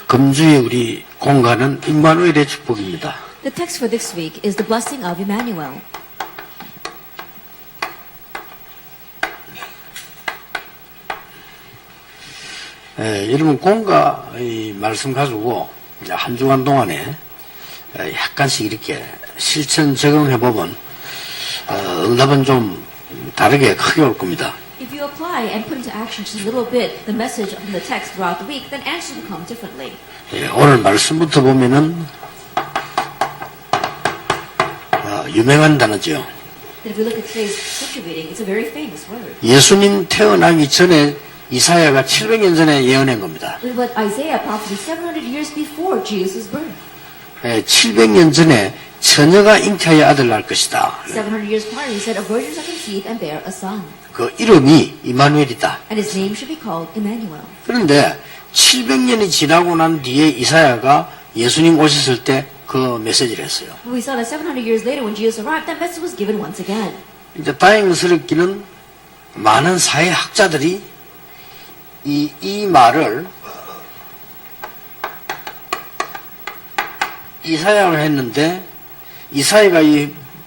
금주에 우리 공간은 임마누엘의 축복입니다. The text for this week is the blessing of Emmanuel. 여러분 공과 이 말씀 가지고 한 주간 동안에 약간씩 이렇게 실천 적용해 보면 응답은 좀 다르게 크게 올 겁니다. If you apply and put into action just a little bit the message from the text throughout the week, then answers will come differently. 오늘 말씀부터 보면은 유명한 단어죠. If we look at today's scripture reading, it's a very famous word. 예수님 태어나기 전에 이사야가 700년 전에 예언한 겁니다. But Isaiah prophesied 700 years before Jesus' birth. 700년 전에 처녀가 잉태하여 아들 낳을 것이다. 700 years prior, he said, a virgin shall conceive and bear a son. 그 이름이 이마누엘이다. And his name should be called Emmanuel. 그런데 700년이 지나고 난 뒤에 이사야가 예수님 오셨을 때 그 메시지를 했어요. We saw that 700 years later when Jesus arrived, that message was given once again. 이제 다행스럽기는 많은 사회학자들이 이 말을 이사야가 했는데 이사야가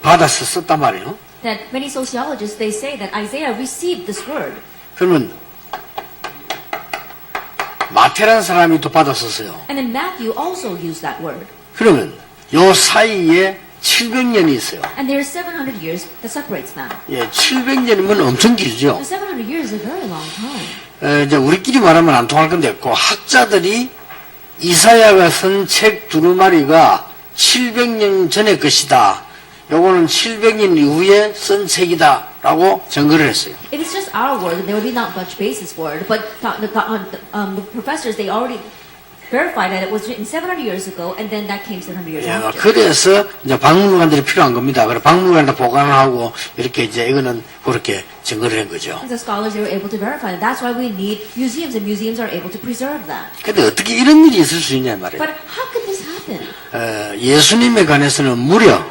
받아서 썼단 말이에요. That many sociologists, they say that Isaiah received this word. 그러면 마태라는 사람이 또 받았었어요. And then Matthew also used that word. 그러면 요 사이에 700년이 있어요. And there are 700 years that separates them. 예, 700년이면 엄청 길죠. And 700 years is a very long time. 이제 우리끼리 말하면 안 통할 건데, 그 학자들이 이사야가 쓴 책 두루마리가 700년 전의 것이다. 요거는 700년 이후에 쓴 책이다. 라고 증거를 했어요. If it's just our word, then there would be not much basis for it. But the professors, they already verified that it was written 700 years ago, and then that came 700 years 예, after. 그래서 이제 박물관들이 필요한 겁니다. 그래서 박물관에다 보관하고 이렇게 이제 이거는 그렇게 증거를 한 거죠. And the scholars, they were able to verify that. That's why we need museums, and museums are able to preserve that. 근데 어떻게 이런 일이 있을 수 있냐 말이에요. But how could this happen? 예수님에 관해서는 무려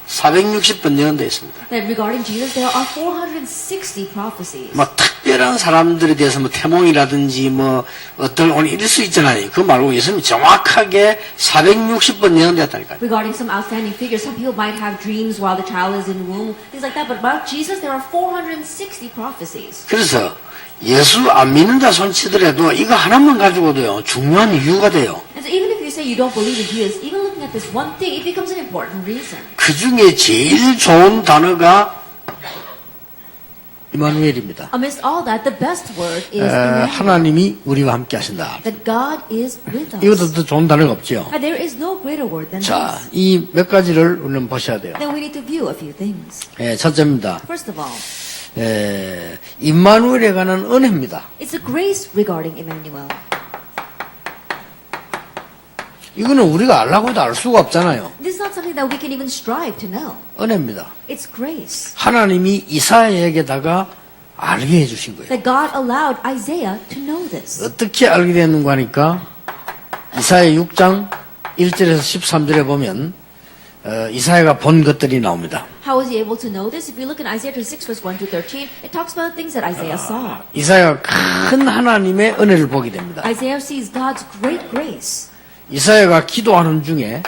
460번 예언되어 있습니다. That regarding Jesus, there are 460 prophecies. 뭐 특별한 사람들에 대해서 뭐 태몽이라든지 뭐 어떨 오늘 이럴 수 있잖아요. 그거 말고 예수님이 정확하게 460번 예언되었다니까요. Regarding some outstanding figures, some people might have dreams while the child is in womb, things like that. But about Jesus, there are 460 prophecies. 그래서 예수 안 믿는 자 손치더라도 이거 하나만 가지고도요 중요한 이유가 돼요. And so even if you say you don't believe in Jesus, even looking at this one thing, it becomes an important reason. 그 중에 제일 좋은 단어가 이마누엘입니다. Amidst all that, the best word is Emmanuel. 하나님이 우리와 함께 하신다. That God is with us. 이것도 더 좋은 단어가 없죠. And there is no greater word than 자, this. 이 몇 가지를 우리는 보셔야 돼요. Then we need to view a few things. 첫째입니다. First of all, 임마누엘에 관한 은혜입니다. it's a grace regarding Emmanuel. 이거는 우리가 알라고 해도 알 수가 없잖아요. This is not something that we can even strive to know. 은혜입니다. It's grace. 하나님이 이사야에게다가 알게 해주신 거예요. That God allowed Isaiah to know this. 어떻게 알게 됐는가 하니까 이사야 6장 1절에서 13절에 보면 이사야가 본 것들이 나옵니다. How was he able to know this? If you look in Isaiah 6 verse 1 to 13, it talks about things that Isaiah saw. 이사야가 큰 하나님의 은혜를 보게 됩니다. Isaiah sees God's great grace. 이사야가 기도하는 중에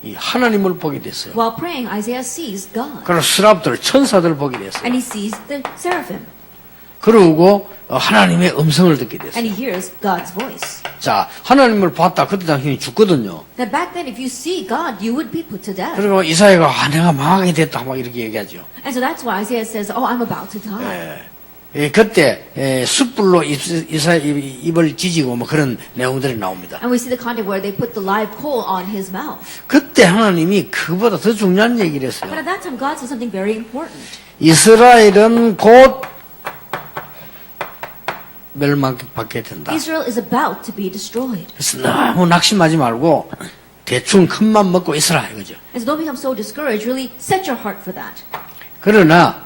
이 하나님을 보게 됐어요. While praying, Isaiah sees God. 그리고 스랍들 천사들을 보게 됐어요. And he sees the seraphim. 그러고 하나님의 음성을 듣게 And 됐어요. he hears God's voice. 자, 하나님을 봤다. 그때 당신이 죽거든요. That back then, if you see God, you would be put to death. 그리고 이사야가 내가 망하게 됐다 막 이렇게 얘기하죠. And so that's why Isaiah says, oh, I'm about to die. 그때 숯불로 이사야 입을 지지고 뭐 그런 내용들이 나옵니다. And we see the content where they put the live coal on his mouth. 그때 하나님이 그보다 더 중요한 얘기를 했어요. But at that time, God said something very important. 이스라엘은 곧 멸망받게 된다. Israel is about to be destroyed. 그래서 너무 낙심하지 말고 대충 큰맘 먹고 있으라 이거죠. And so don't become so discouraged. Really set your heart for that. 그러나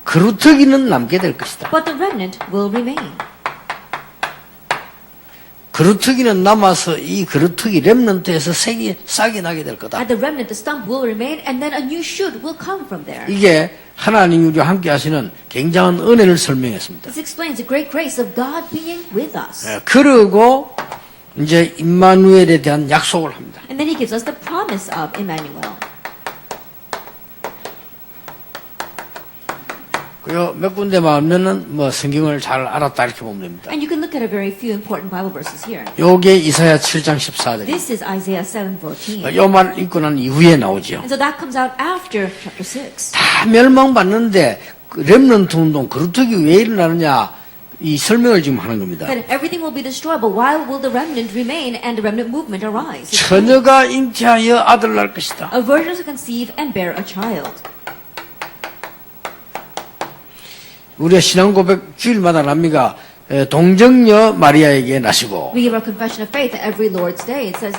그루터기는 남게 될 것이다. But the remnant will remain. 그루터기는 남아서 이 그루터기 렘넌트에서 싹이 나게 될 거다. At the remnant, the stump will remain, and then a new shoot will come from there. 이게 하나님이 우리와 함께 하시는 굉장한 은혜를 설명했습니다. This explains the great grace of God being with us. 그러고 이제 임마누엘에 대한 약속을 합니다. And then he gives us the promise of Emmanuel. 그리고 몇 군데만 하면은 뭐 성경을 잘 알았다 이렇게 보면 됩니다. And you can look at a very few important Bible verses here. 요게 이사야 7장 14절. This is Isaiah 7:14. 요 말 읽고 난 이후에 나오죠. And so that comes out after chapter 6. 다 멸망받는데 그 렘넌트 운동 거루터기 왜 일어나느냐 이 설명을 지금 하는 겁니다. That everything will be destroyed, but why will the remnant remain and the remnant movement arise? 처녀가 잉태하여 아들 낳을 것이다. A virgin shall conceive and bear a child. 우리가 신앙 고백 주일마다 납니까? 동정녀 마리아에게 나시고 We give our confession of faith every Lord's Day. It says,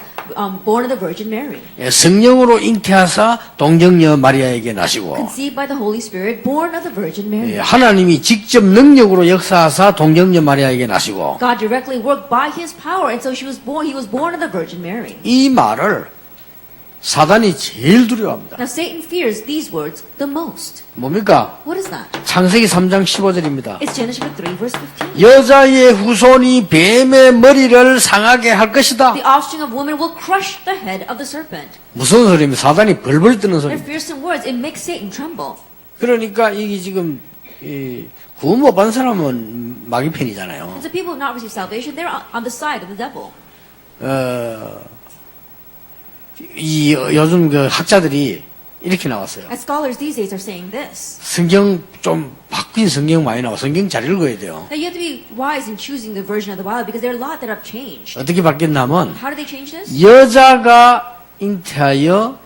born of the Virgin Mary, 성령으로 잉태하사 동정녀 마리아에게 나시고 conceived by the Holy Spirit, born of the Virgin Mary. 하나님이 직접 능력으로 역사하사 동정녀 마리아에게 나시고 God directly worked by His power, and so he was born of the Virgin Mary. 이 말을 사단이 제일 두려워합니다. Now Satan fears these words the most. 뭡니까? What is that? 창세기 3장 15절입니다. It's Genesis 3 verse 15. 여자의 후손이 뱀의 머리를 상하게 할 것이다. The offspring of woman will crush the head of the serpent. 무슨 소리입니까? 사단이 벌벌 뜨는 They're 소리입니다. fearsome words. It makes Satan tremble. 그러니까 이게 지금 구원 못 받은 사람은 마귀 편이잖아요. And so people who have not received salvation, they're on the side of the devil. 이 요즘 그 학자들이 이렇게 나왔어요. As scholars these days are saying this. 성경 좀 바뀐 성경 많이 나와. 성경 잘 읽어야 돼요. Now you have to be wise in choosing the version of the Bible because there are a lot that have changed. 어떻게 바뀌었냐면 How do they change this? 여자가 잉태하여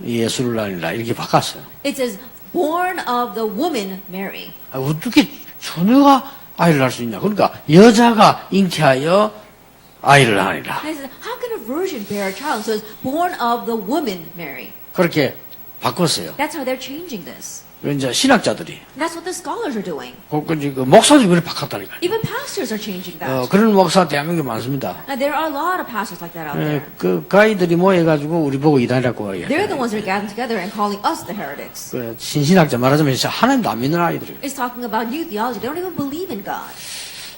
예수를 낳으리라 이렇게 바꿨어요. It says, born of the woman Mary. 어떻게 처녀가 아이를 낳을 수 있냐? 그러니까 여자가 잉태하여 아이를 낳으리라. And it says, how can a virgin bear a child? So it's born of the woman Mary. 그렇게 바꿨어요. That's how they're changing this. 이제 신학자들이 And that's what the scholars are doing. 그 목사들이 그렇게 바꿨다니까요. Even pastors are changing that. 그런 목사 대한민국에 많습니다. Now, there are a lot of pastors like that out there. 그 가이들이 모여가지고 우리 보고 이단이라고 해요. They're the ones that are gathering together and calling us the heretics. 그 신신학자 말하자면 진짜 하나님도 안 믿는 아이들이에요. It's talking about new theology. They don't even believe in God.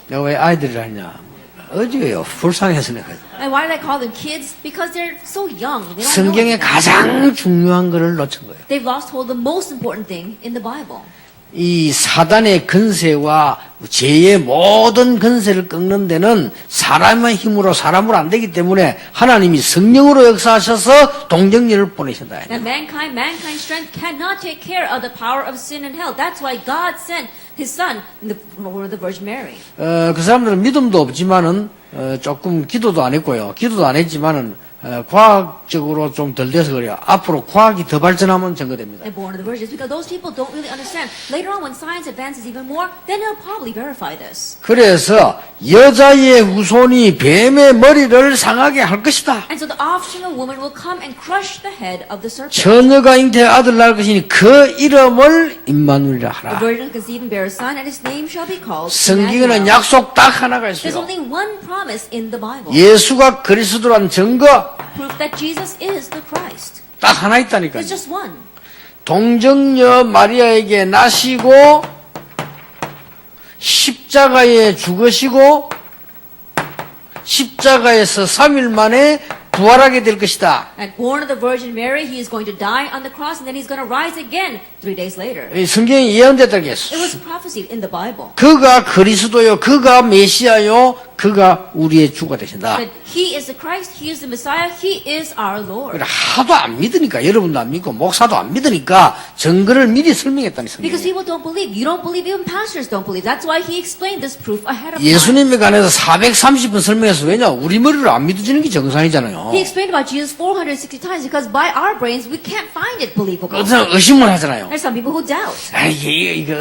내가 왜 아이들이라 했냐? 어디에요? 불쌍해서 내가. And why did I call them kids? Because they're so young. They don't know 성경의 anything. 가장 중요한 것을 놓친 거예요. They've lost hold of the most important thing in the Bible. 이 사단의 근세와 죄의 모든 근세를 꺾는 데는 사람의 힘으로 사람으로 안 되기 때문에 하나님이 성령으로 역사하셔서 동정녀를 보내신다. That mankind's strength cannot take care of the power of sin and hell. That's why God sent His Son in the form of the Virgin Mary. 그 사람들은 믿음도 없지만은 조금 기도도 안 했고요. 기도도 안 했지만은 과학적으로 좀 덜 돼서 그래요. 앞으로 과학이 더 발전하면 증거됩니다. And born of the Virgin, because those people don't really understand. Later on, when science advances even more, then they'll probably verify this. 그래서 여자의 후손이 뱀의 머리를 상하게 할 것이다. And so the offspring of woman will come and crush the head of the serpent. 처녀가 잉태 아들 낳을 것이니 그 이름을 임마누엘이라 The 하라. virgin will conceive and bear a son, and his name shall be called 성경에는 Emmanuel. 약속 딱 하나가 There's 있어요. only one promise in the Bible. 예수가 그리스도란 증거 Proof that Jesus is the Christ. 딱 하나 있다니까요. There's just one. 동정녀 마리아에게 나시고 십자가에 죽으시고 십자가에서 3일 만에 부활하게 될 것이다. And born of the Virgin Mary, he is going to die on the cross, and then he's going to rise again 3 days later. 이 성경이 예언됐다고 했어. It was prophesied in the Bible. 그가 그리스도요, 그가 메시아요, 그가 우리의 주가 되신다. That he is the Christ, he is the Messiah, he is our Lord. 그래, 하도 안 믿으니까, 여러분도 안 믿고 목사도 안 믿으니까 증거를 미리 설명했다니 Because 성경이. people don't believe. You don't believe, even pastors don't believe. That's why he explained this proof ahead of time. 예수님에 관해서 430분 설명해서 왜냐? 우리 머리를 안 믿어지는 게 정상이잖아요. He explained about Jesus 460 times because by our brains we can't find it believable. 어떤 의심을 하잖아요. There's some people who doubt. 아, 이거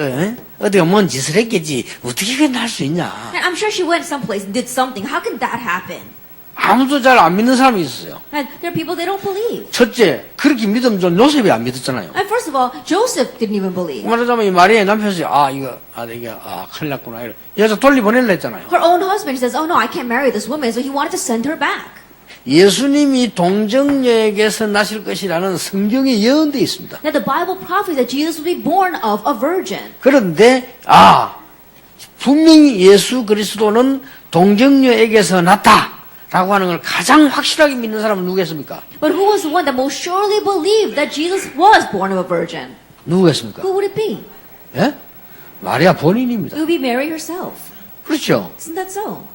어디가 뭔 짓을 했겠지. 어떻게 그게 날 수 있냐? And I'm sure she went someplace and did something. How can that happen? 아무도 잘 안 믿는 사람이 있어요. And there are people they don't believe. 첫째, 그렇게 믿으면 좀 요셉이 안 믿었잖아요. And first of all, Joseph didn't even believe. 말하자면 이 마리아의 남편이 이게 큰일 났구나. 여자 돌려보내려 했잖아요. Her own husband says, "Oh no, I can't marry this woman," so he wanted to send her back. 예수님이 동정녀에게서 나실 것이라는 성경에 예언되어 있습니다. That the Bible prophesies that Jesus will be born of a virgin. 그런데 분명히 예수 그리스도는 동정녀에게서 났다라고 하는 걸 가장 확실하게 믿는 사람은 누구겠습니까? But who was the one that most surely believed that Jesus was born of a virgin? 누구겠습니까? Who would it be? 예? 마리아 본인입니다. It would be Mary herself. 그렇죠. Isn't that so?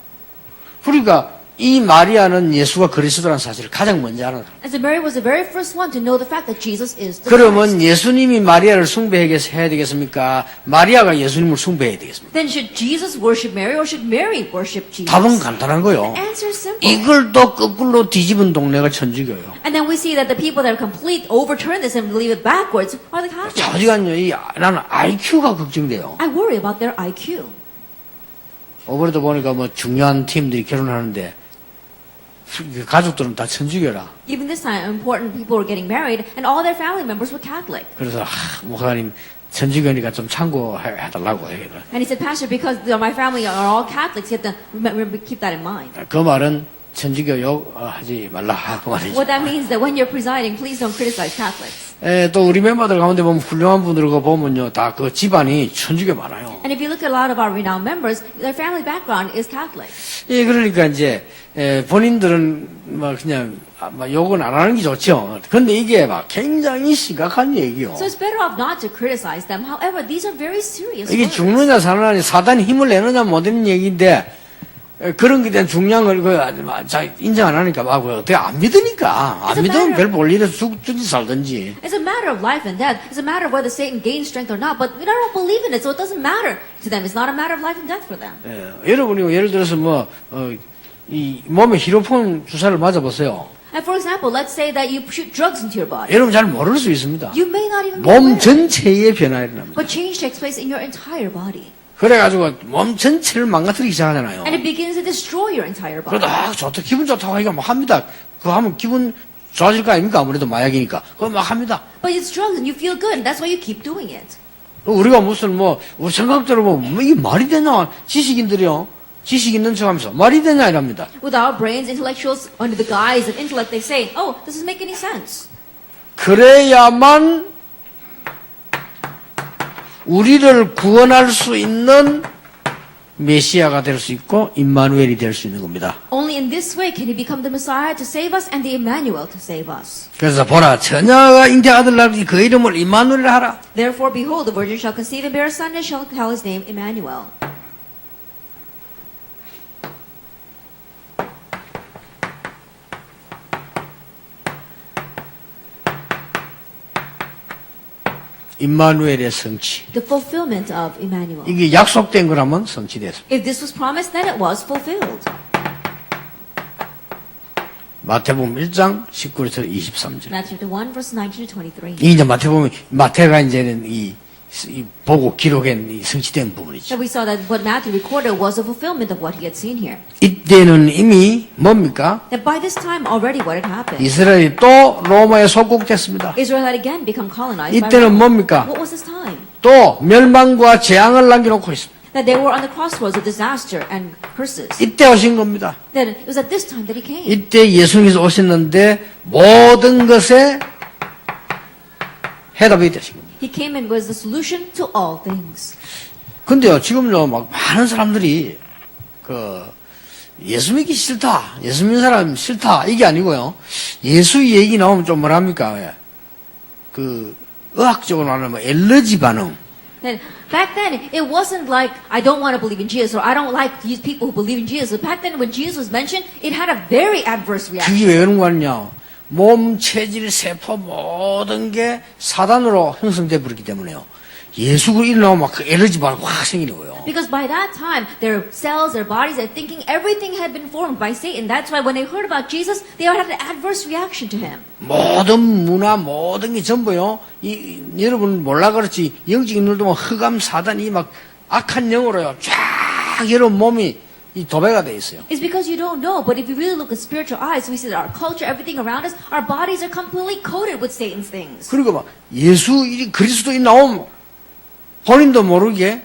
그러니까 이 마리아는 예수가 그리스도라는 사실을 가장 먼저 아는 사람. And so Mary was the very first one to know the fact that Jesus is the 그러면 Christ. 예수님이 마리아를 숭배해야 되겠습니까? 마리아가 예수님을 숭배해야 되겠습니까? Then should Jesus worship Mary or should Mary worship Jesus? 답은 간단한 거요. Answer is simple. 이걸 또 거꾸로 뒤집은 동네가 천주교요. And then we see that the people that complete overturn this and believe it backwards are the Catholics. 자지간요, 나는 IQ가 걱정돼요. I worry about their IQ. 오버에도 보니까 뭐 중요한 팀들이 결혼하는데 가족들은 다 천주교라. Even this time, important people were getting married, and all their family members were Catholic. 그래서 목사님 천주교니까 좀 참고해달라고 해요. And he said, Pastor, because my family are all Catholics, you have to remember, keep that in mind. 그 말은 천주교 욕하지 말라 그 말이죠. What that means is that when you're presiding, please don't criticize Catholics. 또 우리 멤버들 가운데 보면 훌륭한 분들 거 보면요, 다 그 집안이 천주교 많아요. And if you look at a lot of our renowned members, their family background is Catholic. 예, 그러니까 이제 본인들은 막 그냥 막 욕은 안 하는 게 좋죠. 근데 이게 막 굉장히 심각한 얘기요. So it's better off not to criticize them. However, these are very serious 이게 words. 죽느냐 사느냐 사단이 힘을 내느냐 못내는 얘기인데 그런 게 대한 중요한 걸 인정 안 하니까 막 어떻게 안 믿으니까 안 믿으면 별 볼 일에 죽든지 살든지. It's a matter of life and death. It's a matter of whether Satan gains strength or not. But we don't believe in it, so it doesn't matter to them. It's not a matter of life and death for them. 여러분이 예를 들어서 이 몸에 히로폰 주사를 맞아보세요. And for example, let's say that you shoot drugs into your body. 여러분 잘 모를 수 있습니다. You may not even be 몸 aware. 전체에 변화가 일어납니다. But change takes place in your entire body. 그래가지고 몸 전체를 망가뜨리기 시작하잖아요. And it begins to destroy your entire body. 그러다 좋다 기분 좋다고 하니까 막 합니다. 그거 하면 기분 좋아질 거 아닙니까? 아무래도 마약이니까 그거 막 합니다. But it's drugs and you feel good and that's why you keep doing it. 우리가 무슨 우리 생각대로 이게 말이 되나 지식인들이요. 지식 있는 척하면서 말이 되냐 이랍니다. With our brains, intellectuals, under the guise of intellect, they say, oh, this doesn't make any sense. 그래야만 우리를 구원할 수 있는 메시아가 될 수 있고 임마누엘이 될 수 있는 겁니다. Only in this way can he become the Messiah to save us and the Emmanuel to save us. 그래서 보라 처녀가 잉태아들 낳으니 그 이름을 임마누엘 하라. Therefore, behold, the virgin shall conceive and bear a son and shall call his name Emmanuel. 임마누엘의 성취. The fulfillment of Emmanuel. 이게 약속된 거라면 성취됐습니다. If this was promised, then it was fulfilled. 마태복음 1장 19절에서 23절. Matthew 1, verse 19 to 23. 이 이제 마태가 이제는 이 보고 기록한 이 성취된 부분이죠. So we saw that what Matthew recorded was a fulfillment of what he had seen here. 이때는 이미 뭡니까? That by this time already what had happened. 이스라엘이 또 로마에 속국됐습니다. Israel had again become colonized by 이때는 Rome. 뭡니까? What was this time? 또 멸망과 재앙을 남겨놓고 있습니다. That they were on the crossroads of disaster and curses. 이때 오신 겁니다. Then it was at this time that he came. 이때 예수님께서 오셨는데 모든 것에 해답이 되신 겁니다. He came and was the solution to all things. 근데요, 지금요, 막 많은 사람들이 예수 믿기 싫다, 예수 믿는 사람 싫다, 이게 아니고요. 예수 얘기 나오면 좀 뭐랍니까? 의학적으로 말하면 엘러지 반응. Then back then, it wasn't like I don't want to believe in Jesus or I don't like these people who believe in Jesus. Back then, when Jesus was mentioned, it had a very adverse reaction. 그게 왜 그런 거 같냐? 몸, 체질, 세포 모든 게 사단으로 형성돼 버렸기 때문에요. 예수가 일어나면 막 그 엘러지 반응 확 생기는 거예요. Because by that time, their cells, their bodies, they're thinking everything had been formed by Satan. That's why when they heard about Jesus, they had an adverse reaction to him. 모든 문화, 모든 게 전부요. 여러분 몰라 그렇지. 영적인 눈도 뭐 흑암 사단이 막 악한 영으로요. 쫙 여러분 몸이 이 도배가 돼 있어요. It's because you don't know, but if you really look with spiritual eyes, we see that our culture, everything around us, our bodies are completely coated with Satan's things. 그리고 막 그리스도인 나오면 본인도 모르게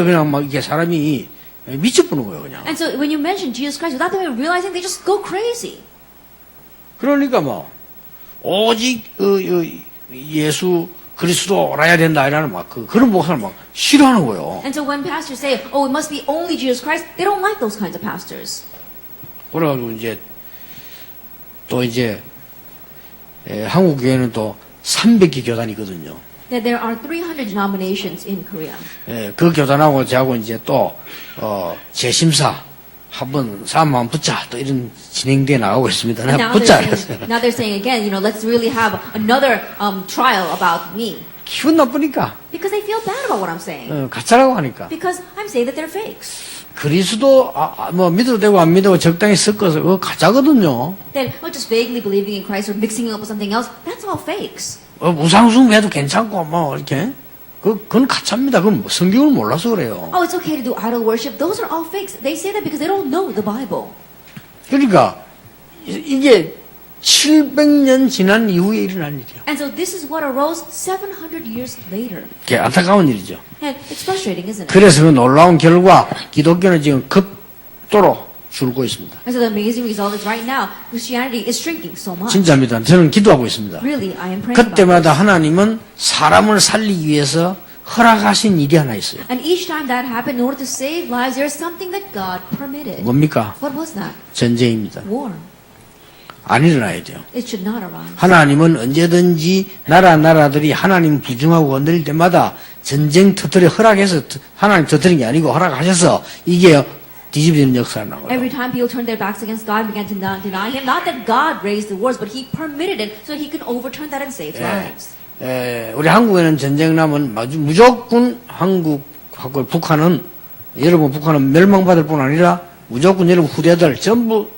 그냥 막 이게 사람이 미쳐보는 거예요, 그냥. And so when you mention Jesus Christ, without them even realizing, they just go crazy. 그러니까 뭐, 오직, 예수 그리스도 알아야 된다, 이라는 막, 그런 목사를 막 싫어하는 거예요. And so when pastors say, oh, it must be only Jesus Christ, they don't like those kinds of pastors. 그래가지고 또 한국 교회는 또 300개 교단이거든요. That there are 300 denominations in Korea. 그 교단하고 저하고 재심사 한번 싸움 한번 붙자 또 이런 진행돼 나가고 있습니다. And 내가 붙자 그랬어요. now they're saying again, let's really have another trial about me. 기분 나쁘니까 Because they feel bad about what I'm saying. 가짜라고 하니까 Because I'm saying that they're fakes. 그리스도 뭐 믿어도 되고 안 믿어도 적당히 섞어서 그거 가짜거든요. Then just vaguely believing in Christ or mixing it up with something else, that's all fakes. 우상숭배도 괜찮고 뭐 이렇게 그건 가짜입니다. 그건 성경을 몰라서 그래요. Oh, it's okay to do idol worship. Those are all fakes. They say that because they don't know the Bible. 그러니까 이게 700년 지난 이후에 일어난 일이야. And so this is what arose 700 years later. 그게 안타까운 일이죠. And it's frustrating, isn't it? 그래서 그 놀라운 결과 기독교는 지금 급도로 줄고 있습니다. And so the amazing result is right now Christianity is shrinking so much. 진짜입니다. 저는 기도하고 있습니다. Really, I am praying about 그때마다 this. 하나님은 사람을 살리기 위해서 허락하신 일이 하나 있어요. And each time that happened, in order to save lives, there's something that God permitted. 뭡니까? What was that? 전쟁입니다. War. 안 일어나야 돼요. It should not arise. 하나님은 언제든지 나라들이 하나님 부정하고 건드릴 때마다 전쟁 터뜨려 허락해서 하나님 터뜨린 게 아니고 허락하셔서 이게 뒤집어지는 역사가 나거든요. Every time people turned their backs against God and began to deny Him, not that God raised the wars, but He permitted it so that He could overturn that and save lives. 우리 한국에는 전쟁 나면 무조건 한국하고 북한은 여러분 북한은 멸망받을 뿐 아니라 무조건 여러분 후대들 전부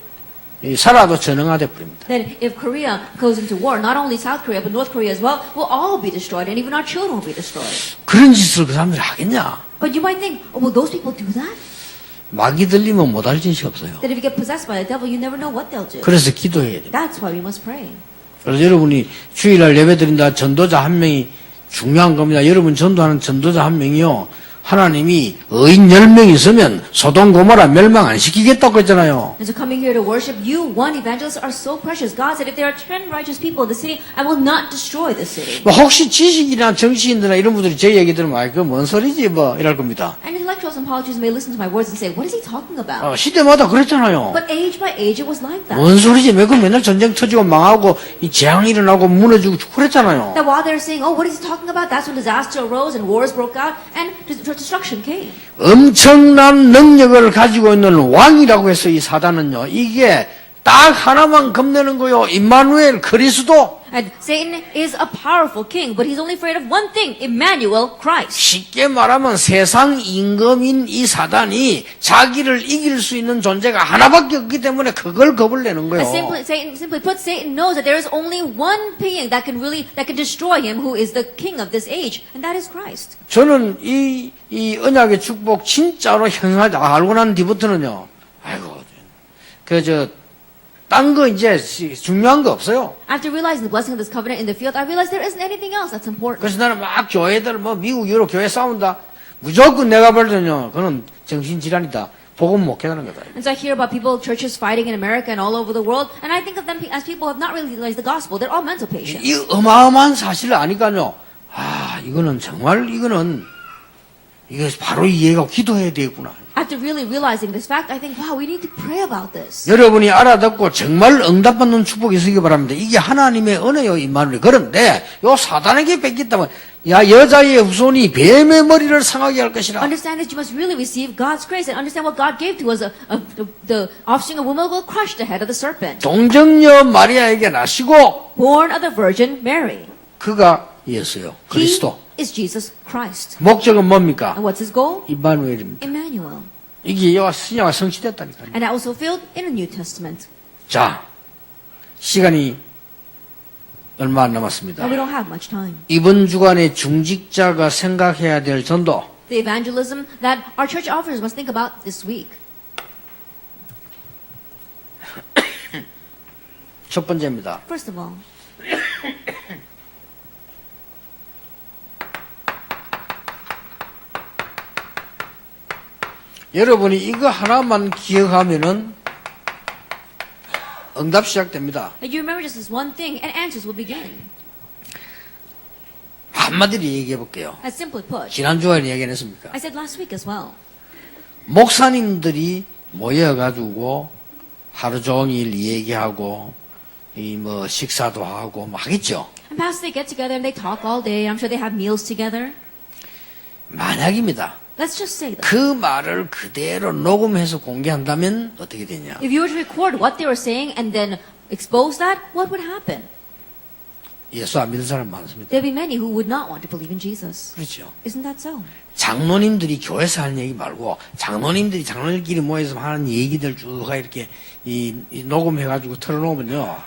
살아도 전응하돼 버립니다. That if Korea goes into war, not only South Korea but North Korea as well, will all be destroyed, and even our children will be destroyed. 그런 짓을 그 사람들이 하겠냐? But you might think, oh, will those people do that? 마귀 들리면 못할 짓이 없어요. That if you get possessed by the devil, you never know what they'll do. 그래서 기도해야 돼요. That's why we must pray. 그래서 여러분이 주일날 예배 드린다 전도자 한 명이 중요한 겁니다. 여러분 전도하는 전도자 한 명이요. 하나님이 의인 10명 있으면 소돔 고모라 멸망 안 시키겠다고 했잖아요. And so coming here to worship, you, one evangelist, are so precious. God said, if there are 10 righteous people in the city, I will not destroy the city. 뭐 혹시 지식이나 정치인들이나 이런 분들이 제 얘기 들으면 아, 그거 뭔 소리지 뭐 이럴 겁니다. And intellectuals and politicians may listen to my words and say, what is he talking about? 시대마다 그랬잖아요. But age by age, it was like that. 뭔 소리지? 왜 그 맨날 전쟁 터지고 망하고 이 재앙이 일어나고 무너지고 그랬잖아요. That while they're saying, oh, what is he talking about? That's when disaster arose and wars broke out and destruction came. 엄청난 능력을 가지고 있는 왕이라고 해서 이 사단은요. 이게 딱 하나만 겁내는 거요. 임마누엘 그리스도. And Satan is a powerful king, but he's only afraid of one thing, Emmanuel, Christ. 쉽게 말하면 세상 임금인 이 사단이 자기를 이길 수 있는 존재가 하나밖에 없기 때문에 그걸 겁을 내는 거예요. Simply put, Satan knows that there is only one being that can destroy him, who is the king of this age, and that is Christ. 저는 이 언약의 축복 진짜로 행하다 알고 난 뒤부터는요. 아이고, 딴 거 이제 중요한 거 없어요. After realizing the blessing of this covenant in the field, I realized there isn't anything else that's important. 그래서 나는 막 교회들 미국 유럽 교회 싸운다. 무조건 내가 볼 때는요. 그건 정신질환이다. 복음 못 깨닫는 거다. And so I hear about people, churches fighting in America and all over the world, and I think of them as people who have not really realized the gospel. They're all mental patients. 이 어마어마한 사실을 아니까요. 이거는 정말 이게 바로 이해가 기도해야 되겠구나. After really realizing this fact, I think, wow, we need to pray about this. 여러분이 알아듣고 정말 응답받는 축복이 있으기 바랍니다. 이게 하나님의 은혜요, 임마누엘. 그런데 요 사단에게 뺏겼다면 여자의 후손이 뱀의 머리를 상하게 할 것이라. Understand that you must really receive God's grace and understand what God gave to us. The offspring of woman will crush the head of the serpent. 동정녀 마리아에게 나시고 Born of the Virgin Mary. 그가 예수요. He 그리스도. is Jesus Christ. 목적은 뭡니까? And what's his goal? 임마누엘입니다. Emmanuel. 이게 신약화 성취됐다니까요. And that was fulfilled in the New Testament. 자, 시간이 얼마 안 남았습니다. And we don't have much time. 이번 주간에 중직자가 생각해야 될 전도. The evangelism that our church offers must think about this week. 첫 번째입니다. First of all, 여러분이 이거 하나만 기억하면은 응답 시작됩니다. You remember just this one thing, and answers will begin. 한마디로 얘기해 볼게요. As simply put, 지난 주에 이야기 안 했습니까? I said last week as well. 목사님들이 모여가지고 하루 종일 얘기하고 이 뭐 식사도 하고 뭐 하겠죠. And pastors, they get together and they talk all day. I'm sure they have meals together. 만약입니다. Let's just say that. 그 말을 그대로 녹음해서 공개한다면 어떻게 되냐? If you were to record what they were saying and then expose that, what would happen? 예수 안 믿는 사람 많습니다. There'd be many who would not want to believe in Jesus. 그렇죠. Isn't that so? 장로님들이 교회에서 하는 얘기 말고 장로님들이 장로님끼리 모여서 하는 얘기들 쭉 이렇게 이 녹음해가지고 틀어놓으면요.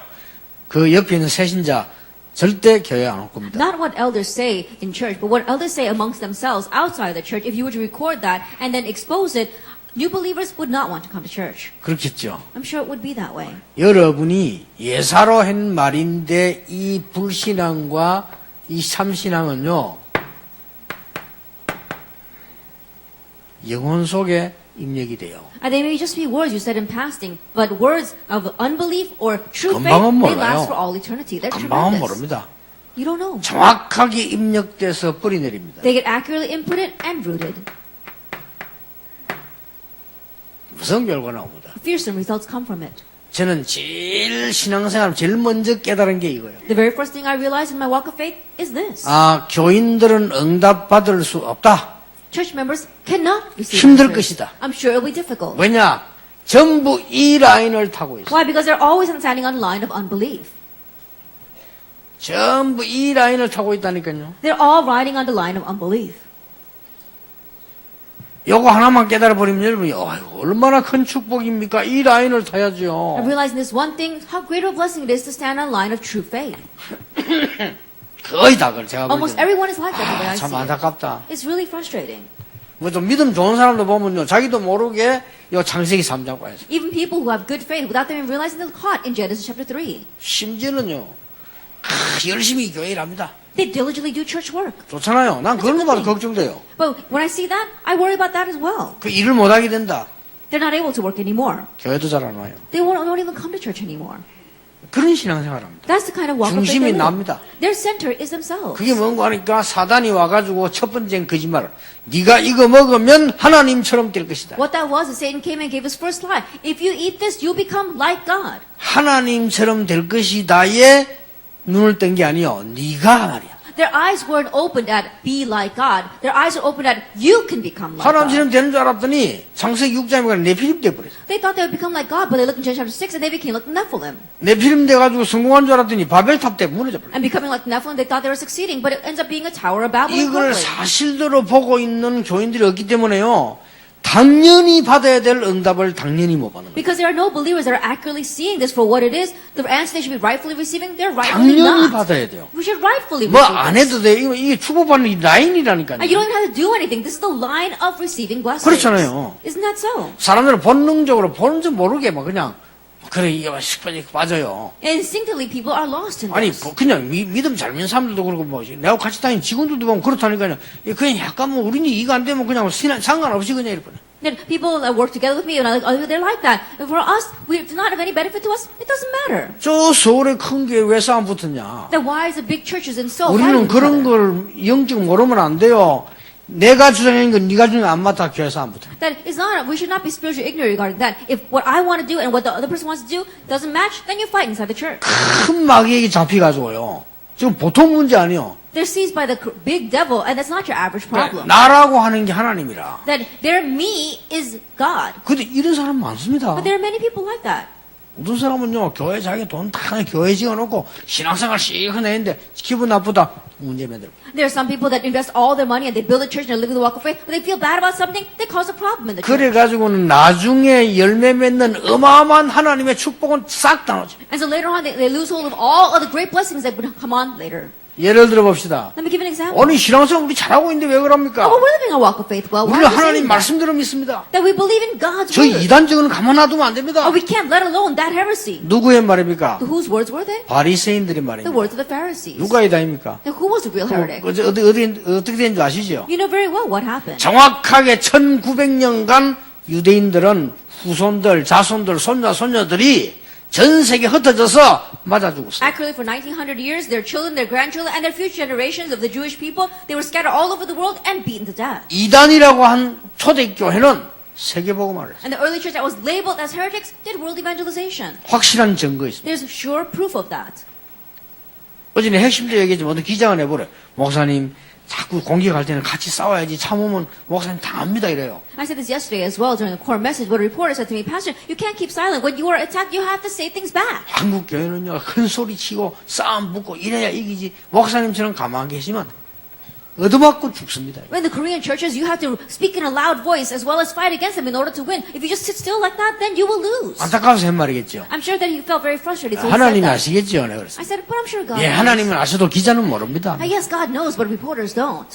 그 옆에 있는 새신자 절대 교회 안 올 겁니다. Not what elders say in church, but what elders say amongst themselves outside the church. If you were to record that and then expose it, new believers would not want to come to church. 그렇겠죠. I'm sure it would be that way. 여러분이 예사로 한 말인데 이 불신앙과 이 참신앙은요. 영혼 속에 입력이 돼요. And they may just be words you said in passing, but words of unbelief or true faith, 금방은 they 몰라요. last for all eternity. They're 금방은 tremendous. 모릅니다. You don't know. 정확하게 입력돼서 뿌리 내립니다. They get accurately inputted and rooted. 무슨 결과 나옵니다. Fearsome results come from it. 저는 제일 신앙생활 제일 먼저 깨달은 게 이거예요. The very first thing I realized in my walk of faith is this. 아, 교인들은 응답 받을 수 없다. Church members cannot receive 힘들 answers. 것이다. I'm sure it will be difficult. 왜냐? 전부 이 라인을 타고 있어요. Why? Because they're always standing on the line of unbelief. 전부 이 라인을 타고 있다니까요. They're all riding on the line of unbelief. 요거 하나만 깨달아 버리면 여러분이 얼마나 큰 축복입니까? 이 라인을 타야죠. And realizing this one thing, how great a blessing it is to stand on the line of true faith. 거의 다 그래. 제가 볼 Almost 때는. everyone is like that the way I 참 see it. 안타깝다. It's really frustrating. 뭐 좀 믿음 좋은 사람도 보면요. 자기도 모르게 요 창세기 3장 과에서. Even people who have good faith, without them even realizing they're caught in Genesis chapter 3. 심지어는요. 열심히 교회 일합니다. They diligently do church work. 좋잖아요. 난 그런 거 봐도 걱정돼요. But when I see that, I worry about that as well. 그 일을 못하게 된다. They're not able to work anymore. 교회도 잘 안 와요. They don't even come to church anymore. 그런 신앙생활합니다. That's the kind of walk of faith 중심이 they live. 납니다. Their center is themselves. 그게 뭔가 하니까 사단이 와가지고 첫 번째는 거짓말을. 네가 이거 먹으면 하나님처럼 될 것이다. What that was is Satan came and gave his first lie. If you eat this, you'll become like God. 하나님처럼 될 것이다에 눈을 뜬 게 아니요. 네가 말이야. Their eyes weren't opened at be like God. Their eyes were opened at you can become like God. 하나님처럼 되는 줄 알았더니 창세기 6장에 네피림 돼버렸어. They thought they would become like God, but they looked in Genesis chapter 6 and they became like the Nephilim. 네피림 돼가지고 성공한 줄 알았더니 바벨탑 때 무너져 버렸어. And becoming like the Nephilim, they thought they were succeeding, but it ends up being a tower of Babel. 이걸 사실대로 보고 있는 교인들이 없기 때문에요. 당연히 받아야 될 응답을 당연히 못 받는 거예요. Because there are no believers that are accurately seeing this for what it is, the answer they should be rightfully receiving, they're rightfully 당연히 not. 받아야 돼요. We should rightfully 뭐 receive 안 this. 해도 돼. 이게 축복받는 이 라인이라니까요. And you don't even have to do anything. This is the line of receiving blessings. 그렇잖아요. Isn't that so? 사람들은 본능적으로 보는 줄 모르게 막 그냥 그래 이게 막 식판이 빠져요. Instinctively, people are lost in 아니 this. 그냥 믿음 잘 믿는 사람들도 그렇고 뭐 내가 같이 다니는 직원들도 보면 그렇다니까요. 그냥 약간 뭐 우리는 이거 안 되면 그냥 상관없이 그냥 이럴 거네. Then people that work together with me, and they're like that. And for us, it's not of any benefit to us. It doesn't matter. 저 서울의 큰 교회 왜 싸움 붙었냐? Then why is the big churches in Seoul 우리는 fighting each 그런 other? 걸 영적 모르면 안 돼요. 내가 주장하는 건 네가 주장하는 안 맞다 교회 싸움 붙어. That is not. We should not be spiritually ignorant regarding that. If what I want to do and what the other person wants to do doesn't match, then you fight inside the church. 큰 마귀에게 잡혀가지고요. 지금 보통 문제 아니요. They're seized by the big devil, and that's not your average problem. 나라고 하는 게 하나님이라. That their me is God. 근데 이런 사람 많습니다. But there are many people like that. 어떤 사람은요, 교회 자기 돈 다 교회 지어놓고 신앙생활 씩하게 했는데 기분 나쁘다. 문제 만들고. There are some people that invest all their money and they build a church and they live in the walk of faith, but they feel bad about something, they cause a problem in the church. 그래가지고는 나중에 열매 맺는 어마어마한 하나님의 축복은 싹 다 놓죠. And so later on, they lose hold of all of the great blessings that would come on later. 예를 들어 봅시다. Let me give an example. 아니 신앙생활 우리 잘하고 있는데 왜 그럽니까? Oh, well, we're living a walk of faith well. Why 우리는 are we 하나님 saying that? 말씀대로 믿습니다. That we believe in God's 저 word. 이단적으로는 가만 놔두면 안 됩니다. Oh, we can't let alone that heresy. 누구의 말입니까? Whose words were they? 바리새인들의 The 말입니다. words of the Pharisees. 누가 이다입니까? Now, who was the real heretic? 어떻게 된 줄 아시죠? You know very well what happened. 정확하게 1900년간 유대인들은 후손들, 자손들, 손자, 손녀들이 전 세계 흩어져서 맞아 죽었어요. Actually, for 1900 years, their children, their grandchildren, and their future generations of the Jewish people, they were scattered all over the world and beaten to death. 이단이라고 한 초대교회는 세계복음화를 했어요. And the early church that was labeled as heretics did world evangelization. 확실한 증거 있습니다. There's sure proof of that. 어제는 핵심도 얘기했지만 어떤 기자가 내버려. 목사님 자꾸 공격할 때는 같이 싸워야지 참으면 목사님 당합니다 이래요. I said this yesterday as well during the core message. What a reporter said to me, Pastor, you can't keep silent. When you are attacked, you have to say things back. 한국 교회는요 큰 소리 치고 싸움 붙고 이래야 이기지. 목사님처럼 가만히 계시면 얻어맞고 죽습니다. When the Korean churches, you have to speak in a loud voice as well as fight against them in order to win. If you just sit still like that, then you will lose. 안타까워서 한 말이겠죠. I'm sure that he felt very frustrated. So he said 하나님이 that. 아시겠죠. 내가 그랬어요. I said, but I'm sure God 예, knows. 하나님은 아셔도 기자는 모릅니다. Yes, God knows, but reporters don't.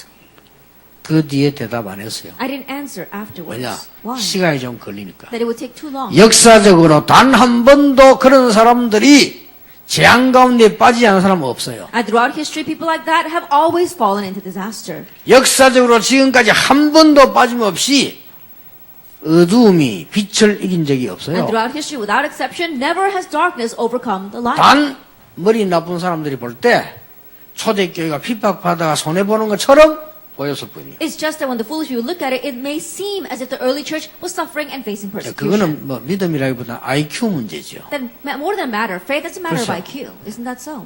그 뒤에 대답 안 했어요. I didn't answer afterwards. 왜냐? Why? 시간이 좀 걸리니까. That it would take too long. 역사적으로 단 한 번도 그런 사람들이 재앙 가운데 빠지지 않은 사람은 없어요. And throughout history, people like that have always fallen into disaster. 역사적으로 지금까지 한 번도 빠짐없이 어두움이 빛을 이긴 적이 And 없어요. throughout history, without exception, never has darkness overcome the light. 단 머리 나쁜 사람들이 볼 때 초대교회가 핍박받아가 손해보는 것처럼 보였을 뿐이에요. It's just that when the foolish people look at it, it may seem as if the early church was suffering and facing persecution. 그거는 뭐 믿음이라기보다 IQ 문제죠. Then more than a matter of faith, that's a matter of 그렇죠. IQ. Isn't that so?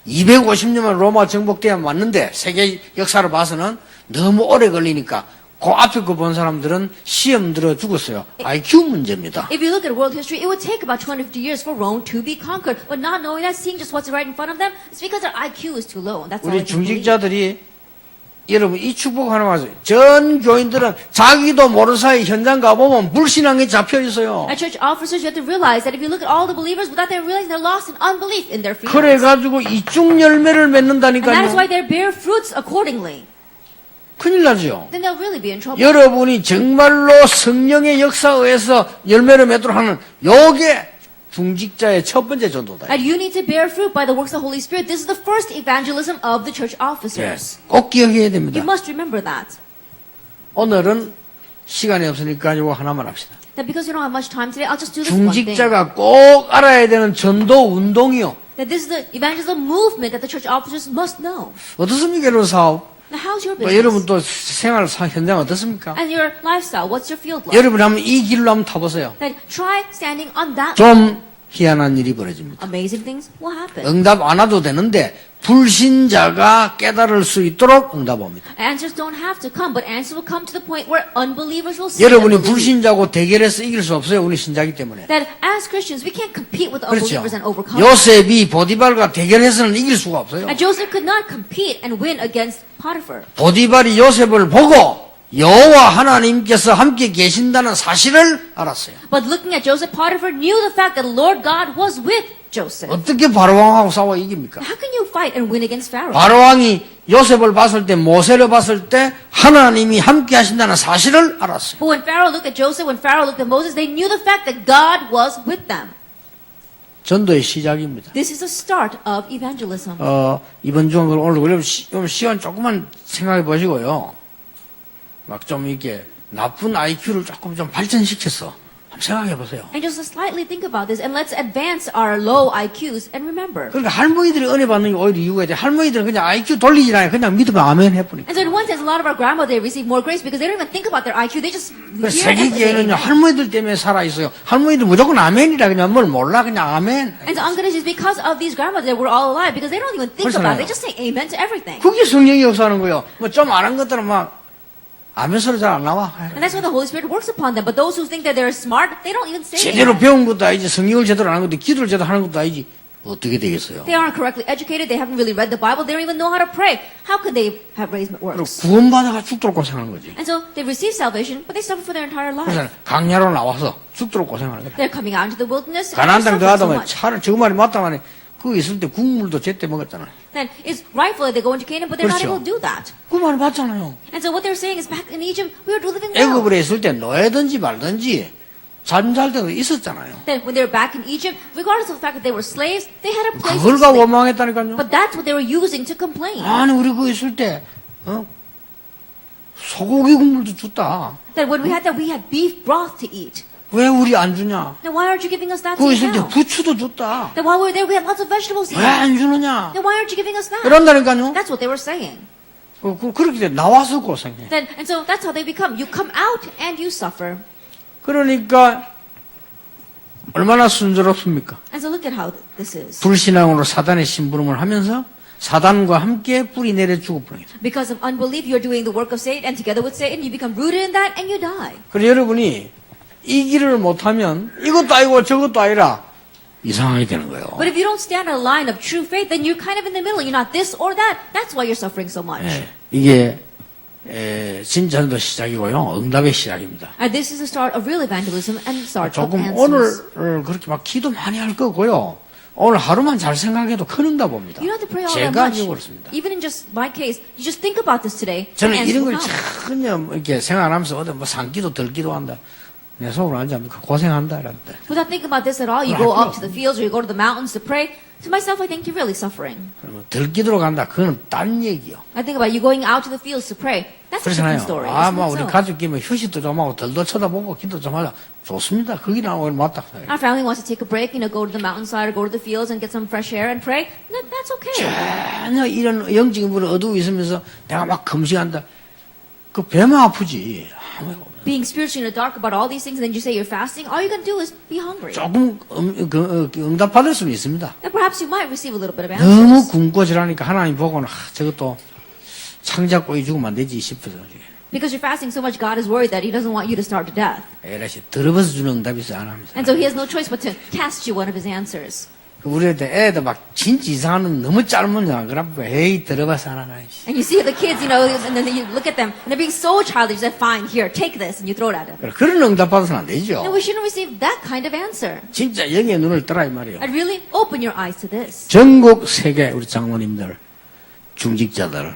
250년만 로마 정복돼야 맞는데 세계 역사를 봐서는 너무 오래 걸리니까 그 앞에 거 본 사람들은 시험 들어 죽었어요. IQ 문제입니다. If you look at world history, it would take about 250 years for Rome to be conquered. But not knowing that, seeing just what's right in front of them, it's because their IQ is too low. That's all 우리 they can believe. 중직자들이 여러분 이 축복 하나 맞아요. 전 교인들은 자기도 모르는 사이 현장 가보면 불신앙에 잡혀 있어요. As church officers, you have to realize that if you look at all the believers, without them realizing they're lost in unbelief in their feelings. 그래가지고 이중 열매를 And that is 맺는다니까요. why they bear fruits accordingly. 큰일 나죠. Then they'll really be in trouble. 여러분이 정말로 성령의 역사에 의해서 열매를 맺도록 하는 요게 중직자의 첫 번째 전도다. And you need to bear fruit by the works of the Holy Spirit. This is the first evangelism of the church officers. 꼭 기억해야 You 됩니다. must remember that. 오늘은 시간이 없으니까 이거 하나만 합시다. That because you don't have much time today, I'll just do this one thing. 중직자가 꼭 알아야 되는 전도 운동이요. That this is the evangelism movement that the church officers must know. 어떻습니까, 여러분 사업? Now, how's your 뭐 business? 여러분 또 생활 현장 어떻습니까? And your lifestyle, what's your field like? 여러분 한번 이 길로 한번 타보세요. Then try standing on that. 좀 희한한 일이 벌어집니다. Amazing things will happen. 응답 안 와도 되는데 불신자가 깨달을 수 있도록 응답합니다. Answers don't have to come, but answers will come to the point where unbelievers will see 여러분이 and believe. 불신자고 대결해서 이길 수 없어요. 우리 신자기 때문에. That as Christians, we can't compete with the 그렇죠. unbelievers and overcome. 요셉이 보디발과 대결해서는 이길 수가 없어요. And Joseph could not compete and win against Potiphar. 보디발이 요셉을 보고 여호와 하나님께서 함께 계신다는 사실을 알았어요. But looking at Joseph, Potiphar knew the fact that Lord God was with Joseph. 어떻게 바로왕하고 싸워 이깁니까? How can you fight and win against Pharaoh? 바로왕이 요셉을 봤을 때 모세를 봤을 때 하나님이 함께 하신다는 사실을 알았어요. But when Pharaoh looked at Joseph, when Pharaoh looked at Moses, they knew the fact that God was with them. 전도의 시작입니다. This is the start of evangelism. 이번 주간 오늘 그럼 시간 조금만 생각해 보시고요. 막 좀 이렇게 나쁜 IQ를 조금 좀 발전시켰어. 한번 생각해 보세요. And just slightly think about this, and let's advance our low IQs and remember. 그러니까 할머니들이 은혜 받는 게 오히려 이유가 돼. 할머니들은 그냥 IQ 돌리지 않아요. 그냥 믿으면 아멘 해버리니까. And so in one sense, a lot of our grandmother, they receive more grace because they don't even think about their IQ. They just hear and say 세계교회는요 amen. 할머니들 때문에 살아 있어요. 할머니들 무조건 아멘이라 그냥 뭘 몰라 그냥 아멘. And so Ankadesh is because of these grandmothers that we're all alive because they don't even think about 그렇잖아요. it. They just say amen to everything. 그게 성령이 역사하는 거예요. 뭐 좀 아는 것들은 막 아멘 소리 잘 안 나와. And that's why the Holy Spirit works upon them. But those who think that they're smart, they don't even say 제대로 amen. 배운 것도 아니지 성경을 제대로 안 하는 것도 기도를 제대로 하는 것도 아니지 어떻게 되겠어요? They aren't correctly educated. They haven't really read the Bible. They don't even know how to pray. How could they have raised 그리고 works? 구원받아가 죽도록 고생하는 거지. And so they receive salvation, but they suffer for their entire life. 그래서 강야로 나와서 죽도록 고생하는 거야. They're coming out into the wilderness and 가나안 땅 they're 들어가다 suffering so 보면 much. 차를 저 말이 맞다만 그 있을 때 국물도 제때 먹었잖아. Then it's rightful that they go into Canaan, but they're not 그렇죠. able to do that. 그 말이 맞잖아요. And so what they're saying is back in Egypt, we were living well. 애굽에 있을 때 노예든지 말든지 잠잘 때도 있었잖아요. Then when they were back in Egypt, regardless of the fact that they were slaves, they had a place to 그걸 가 sleep. 원망했다니까요. But that's what they were using to complain. 아니 우리 그 있을 때 소고기 국물도 줬다. That when we had that, we had beef broth to eat. 왜 우리 안 주냐? Then why aren't you giving us that to 거기 eat 있을 때 now? 부추도 줬다. Then while we were there, we had lots of vegetables to 왜 eat. 안 주느냐? Then why aren't you giving us that? 이런다니까요. That's what they were saying. 그렇게 돼 나와서 고생해. And so that's how they become. You come out and you suffer. 그러니까 얼마나 순조롭습니까? And so look at how this is. 불신앙으로 사단의 심부름을 하면서 사단과 함께 뿌리 내려 죽어버립니다. Because of unbelief, you're doing the work of Satan, and together with Satan, you become rooted in that and you die. 그래서 여러분이 이 길을 못하면 이것도 아니고 저것도 아니라 이상하게 되는 거예요. But if you don't stand on a line of true faith, then you're kind of in the middle. You're not this or that. That's why you're suffering so much. 예, 이게 진전도 시작이고요. 응답의 시작입니다. And this is the start of real evangelism and the start of 조금 answers. 오늘 그렇게 막 기도 많이 할 거고요. 오늘 하루만 잘 생각해도 큰 응답 옵니다. You don't have to pray all that 제가 much. 아니고 그렇습니다. Even in just my case, you just think about this today. 저는 and 이런 answers 걸 will come. 전혀 이렇게 생각하면서 어디 뭐 산기도 덜기도 한다. 내 속으로 앉아면 고생한다 이런데. Without thinking about this at all, you go up to the fields or you go to the mountains to pray. To myself, I think you're really suffering. 그러면 덜기도록 간다. 그건 딴 얘기요. I think about you going out to the fields to pray. That's a different 그렇잖아요. story. 아, isn't 뭐 it 우리 so? 가족끼리 뭐 휴식도 좀 하고 덜도 쳐다보고 기도 좀 하자. 좋습니다. 그게 나오면 맞다. Our family wants to take a break, go to the mountainside or go to the fields and get some fresh air and pray. That's okay. 전혀 이런 영적인 불에 어두워 있으면서 내가 막 금식한다. 그 배만 아프지. Being spiritually in the dark about all these things and then you say you're fasting, all you're going to do is be hungry. 조금 응답받을 수는 있습니다. And perhaps you might receive a little bit of 너무 answers. 굶고지라니까 하나님 보고는 저것도 창작고이 죽으면 안 되지 싶어서 Because you're fasting so much, God is worried that He doesn't want you to starve to death. 에라시 더러워서 주는 응답이 있어 안 합니다. And so He has no choice but to cast you one of His answers. 우리 애들 막 진짜 이상한 놈 너무 짧으냐 그러면 에이 더러워서 안 하나. And you see the kids, and then you look at them, and they're being so childish. They're fine, here, take this, and you throw it at them. 그런 응답 받아서는 안 되죠. And we shouldn't receive that kind of answer. 진짜 영의 눈을 뜨라 이 말이에요. I'd really open your eyes to this. 전국 세계 우리 장모님들 중직자들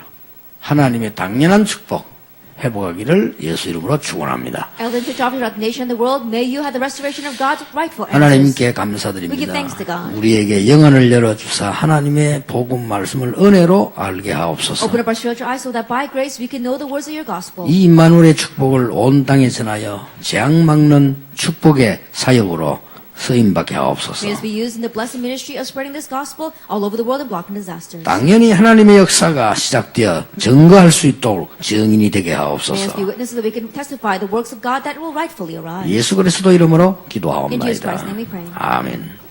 하나님의 당연한 축복 회복하기를 예수 이름으로 축원합니다. Elder Church Officers of the nation and the world, may you have the restoration of God's rightful answers. 하나님께 We give 감사드립니다. thanks to God. 우리에게 영혼을 열어주사 하나님의 복음 말씀을 은혜로 알게 하옵소서. Open up our spiritual eyes so that by grace we can know the words of your gospel. 이 임마누엘의 축복을 온 땅에 전하여 재앙 막는 축복의 사역으로 쓰임받게 하옵소서. May us be used in the blessed ministry of spreading this gospel all over the world and blocking disasters. 당연히 하나님의 역사가 시작되어 증거할 수 있도록 증인이 되게 May us 하옵소서. be witnesses so that we can testify the works of God that will rightfully arise. 예수 그리스도 이름으로 In Jesus Christ's name 기도하옵나이다. we pray. 아멘.